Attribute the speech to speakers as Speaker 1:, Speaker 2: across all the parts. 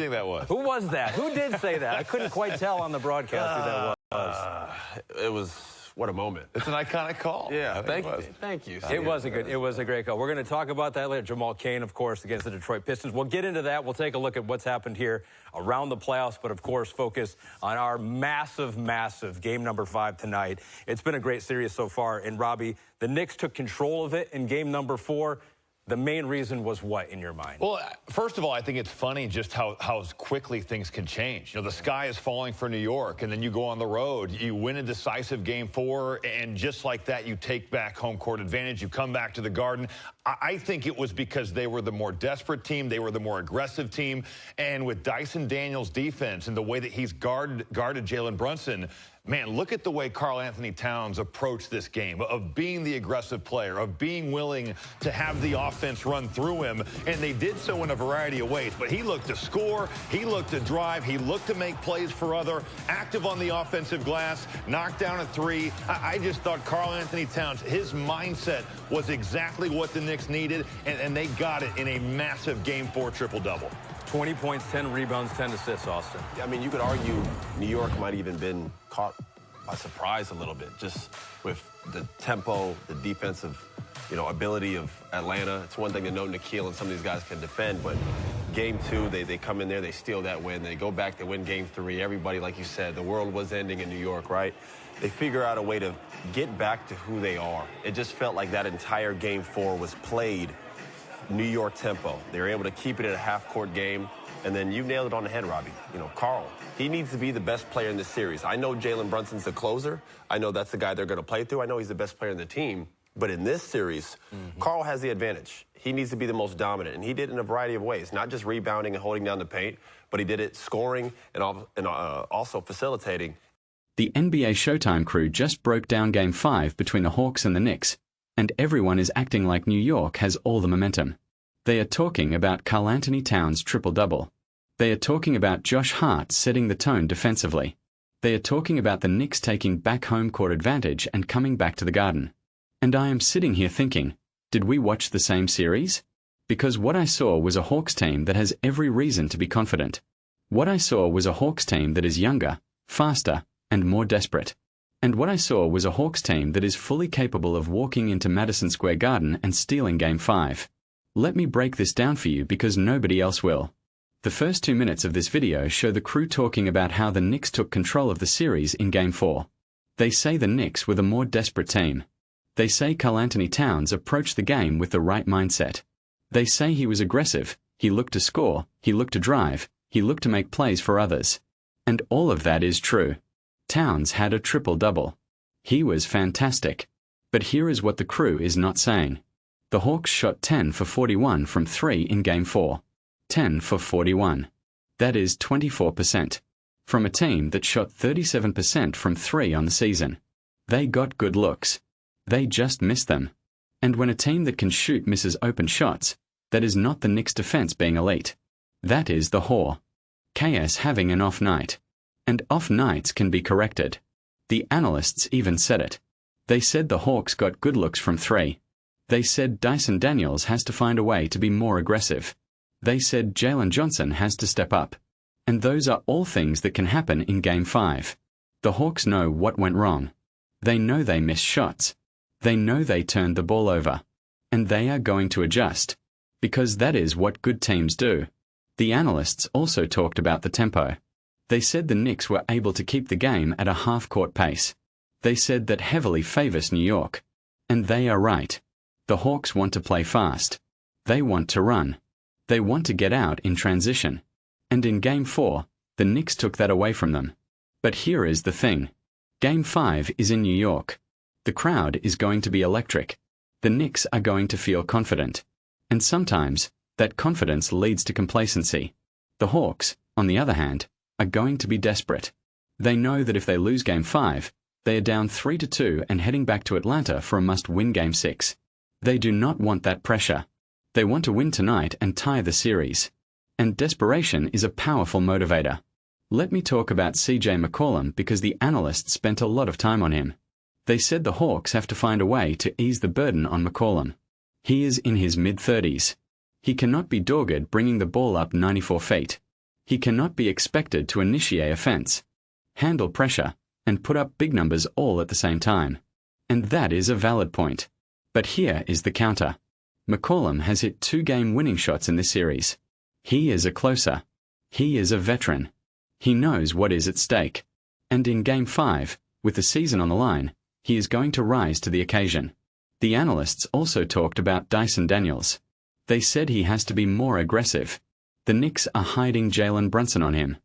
Speaker 1: do you think that was?
Speaker 2: Who was that? Who did say that? I couldn't quite tell on the broadcast who that was.
Speaker 3: It was, what a moment.
Speaker 1: It's an iconic call.
Speaker 3: Yeah, thank you.
Speaker 2: It was a great call. We're going to talk about that later. Jamal Cain, of course, against the Detroit Pistons. We'll get into that. We'll take a look at what's happened here around the playoffs, but of course focus on our massive game number 5 tonight. It's been a great series so far. And Robbie, the Knicks took control of it in game number 4. The main reason was what in your mind?
Speaker 1: Well, first of all, I think it's funny just how quickly things can change. You know, the sky is falling for New York, and then you go on the road. You win a decisive game 4, and just like that, you take back home court advantage. You come back to the Garden. I think it was because they were the more desperate team. They were the more aggressive team. And with Dyson Daniels' defense and the way that he's guarded Jalen Brunson, man, look at the way Karl-Anthony Towns approached this game, of being the aggressive player, of being willing to have the offense run through him. And they did so in a variety of ways. But he looked to score, he looked to drive, he looked to make plays for other, active on the offensive glass, knocked down a 3. I just thought Karl-Anthony Towns, his mindset was exactly what the Knicks needed, and they got it in a massive Game 4 triple-double.
Speaker 2: 20 points, 10 rebounds, 10 assists, Austin.
Speaker 3: I mean, you could argue New York might even been caught by surprise a little bit, just with the tempo, the defensive, ability of Atlanta. It's one thing to know Nikhil and some of these guys can defend, but game 2, they come in there, they steal that win. They go back, they win game 3. Everybody, like you said, the world was ending in New York, right? They figure out a way to get back to who they are. It just felt like that entire game 4 was played New York tempo. They were able to keep it at a half-court game, and then you nailed it on the head, Robbie. Karl, he needs to be the best player in this series. I know Jalen Brunson's the closer. I know that's the guy they're going to play through. I know he's the best player in the team. But in this series, Karl has the advantage. He needs to be the most dominant, and he did it in a variety of ways, not just rebounding and holding down the paint, but he did it scoring and also facilitating.
Speaker 4: The NBA Showtime crew just broke down Game 5 between the Hawks and the Knicks, and everyone is acting like New York has all the momentum. They are talking about Karl-Anthony Towns' triple-double. They are talking about Josh Hart setting the tone defensively. They are talking about the Knicks taking back home court advantage and coming back to the Garden. And I am sitting here thinking, did we watch the same series? Because what I saw was a Hawks team that has every reason to be confident. What I saw was a Hawks team that is younger, faster, and more desperate. And what I saw was a Hawks team that is fully capable of walking into Madison Square Garden and stealing Game 5. Let me break this down for you because nobody else will. The first 2 minutes of this video show the crew talking about how the Knicks took control of the series in Game 4. They say the Knicks were the more desperate team. They say Karl-Anthony Towns approached the game with the right mindset. They say he was aggressive, he looked to score, he looked to drive, he looked to make plays for others. And all of that is true. Towns had a triple-double. He was fantastic. But here is what the crew is not saying. The Hawks shot 10 for 41 from 3 in Game 4. 10 for 41. That is 24%. From a team that shot 37% from 3 on the season. They got good looks. They just missed them. And when a team that can shoot misses open shots, that is not the Knicks' defense being elite. That is the Haw. KS having an off night. And off nights can be corrected. The analysts even said it. They said the Hawks got good looks from 3. They said Dyson Daniels has to find a way to be more aggressive. They said Jalen Johnson has to step up. And those are all things that can happen in Game 5. The Hawks know what went wrong. They know they missed shots. They know they turned the ball over. And they are going to adjust. Because that is what good teams do. The analysts also talked about the tempo. They said the Knicks were able to keep the game at a half-court pace. They said that heavily favors New York. And they are right. The Hawks want to play fast. They want to run. They want to get out in transition. And in Game 4, the Knicks took that away from them. But here is the thing. Game 5 is in New York. The crowd is going to be electric. The Knicks are going to feel confident. And sometimes, that confidence leads to complacency. The Hawks, on the other hand, are going to be desperate. They know that if they lose Game 5, they are down 3-2 and heading back to Atlanta for a must-win Game 6. They do not want that pressure. They want to win tonight and tie the series. And desperation is a powerful motivator. Let me talk about CJ McCollum because the analysts spent a lot of time on him. They said the Hawks have to find a way to ease the burden on McCollum. He is in his mid-30s. He cannot be dogged bringing the ball up 94 feet. He cannot be expected to initiate offense, handle pressure, and put up big numbers all at the same time. And that is a valid point. But here is the counter. McCollum has hit 2 game-winning shots in this series. He is a closer. He is a veteran. He knows what is at stake. And in Game 5, with the season on the line, he is going to rise to the occasion. The analysts also talked about Dyson Daniels. They said he has to be more aggressive. The Knicks are hiding Jalen Brunson on him.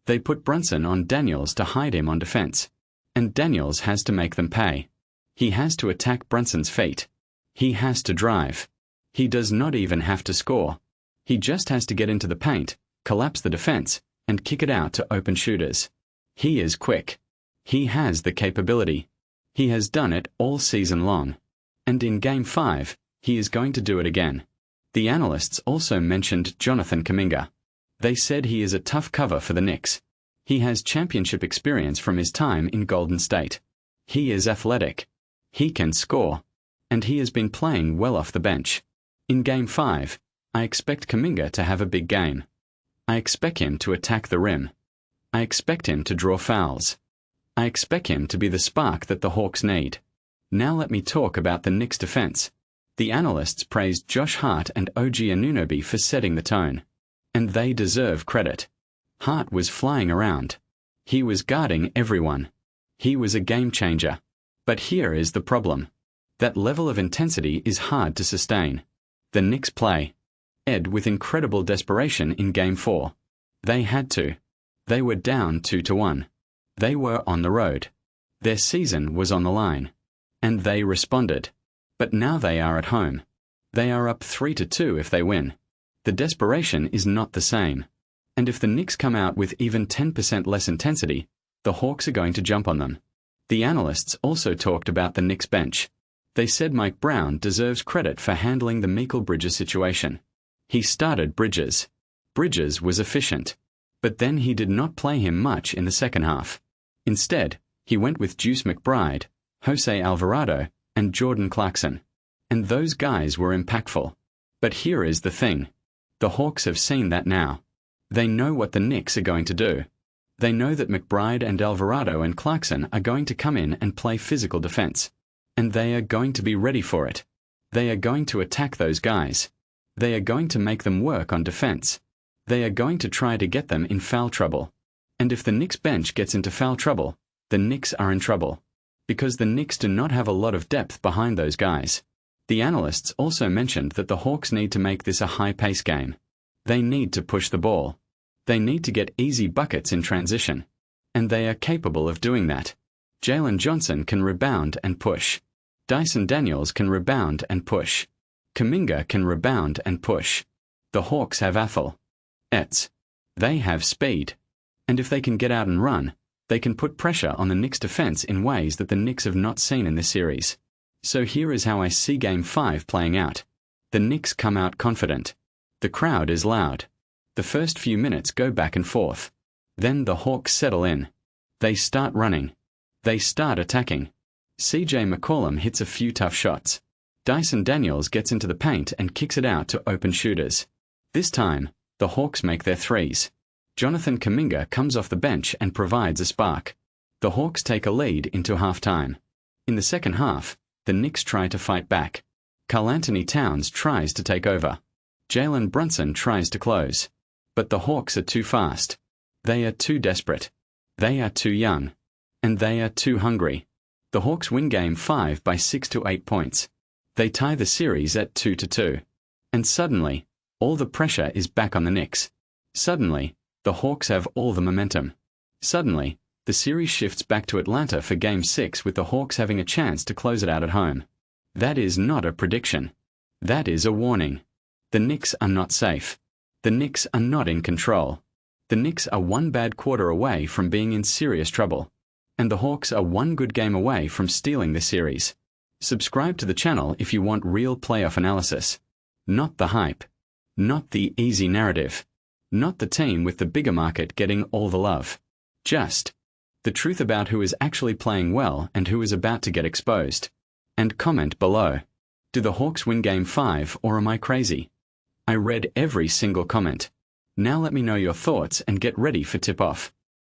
Speaker 4: They put Brunson on Daniels to hide him on defense. And Daniels has to make them pay. He has to attack Brunson's feet. He has to drive. He does not even have to score. He just has to get into the paint, collapse the defense, and kick it out to open shooters. He is quick. He has the capability. He has done it all season long. And in Game 5, he is going to do it again. The analysts also mentioned Jonathan Kuminga. They said he is a tough cover for the Knicks. He has championship experience from his time in Golden State. He is athletic. He can score. And he has been playing well off the bench. In Game 5, I expect Kuminga to have a big game. I expect him to attack the rim. I expect him to draw fouls. I expect him to be the spark that the Hawks need. Now let me talk about the Knicks' defense. The analysts praised Josh Hart and OG Anunoby for setting the tone. And they deserve credit. Hart was flying around. He was guarding everyone. He was a game changer. But here is the problem. That level of intensity is hard to sustain. The Knicks play Ed with incredible desperation in Game 4. They had to. They were down 2-1. They were on the road. Their season was on the line. And they responded. But now they are at home. They are up 3-2 if they win. The desperation is not the same. And if the Knicks come out with even 10% less intensity, the Hawks are going to jump on them. The analysts also talked about the Knicks bench. They said Mike Brown deserves credit for handling the Mikal Bridges situation. He started Bridges. Bridges was efficient. But then he did not play him much in the second half. Instead, he went with Deuce McBride, Jose Alvarado, and Jordan Clarkson. And those guys were impactful. But here is the thing. The Hawks have seen that now. They know what the Knicks are going to do. They know that McBride and Alvarado and Clarkson are going to come in and play physical defense. And they are going to be ready for it. They are going to attack those guys. They are going to make them work on defense. They are going to try to get them in foul trouble. And if the Knicks bench gets into foul trouble, the Knicks are in trouble. Because the Knicks do not have a lot of depth behind those guys. The analysts also mentioned that the Hawks need to make this a high-pace game. They need to push the ball. They need to get easy buckets in transition. And they are capable of doing that. Jalen Johnson can rebound and push. Dyson Daniels can rebound and push. Kuminga can rebound and push. The Hawks have athletes. They have speed. And if they can get out and run, they can put pressure on the Knicks' defense in ways that the Knicks have not seen in this series. So here is how I see Game 5 playing out. The Knicks come out confident. The crowd is loud. The first few minutes go back and forth. Then the Hawks settle in. They start running. They start attacking. CJ McCollum hits a few tough shots. Dyson Daniels gets into the paint and kicks it out to open shooters. This time, the Hawks make their threes. Jonathan Kuminga comes off the bench and provides a spark. The Hawks take a lead into halftime. In the second half, the Knicks try to fight back. Karl-Anthony Towns tries to take over. Jalen Brunson tries to close. But the Hawks are too fast. They are too desperate. They are too young. And they are too hungry. The Hawks win Game 5 by 6 to 8 points. They tie the series at 2-2. And suddenly, all the pressure is back on the Knicks. Suddenly, the Hawks have all the momentum. Suddenly, the series shifts back to Atlanta for Game 6 with the Hawks having a chance to close it out at home. That is not a prediction. That is a warning. The Knicks are not safe. The Knicks are not in control. The Knicks are one bad quarter away from being in serious trouble. And the Hawks are one good game away from stealing the series. Subscribe to the channel if you want real playoff analysis. Not the hype. Not the easy narrative. Not the team with the bigger market getting all the love. Just the truth about who is actually playing well and who is about to get exposed. And comment below. Do the Hawks win Game 5 or am I crazy? I read every single comment. Now let me know your thoughts and get ready for tip-off.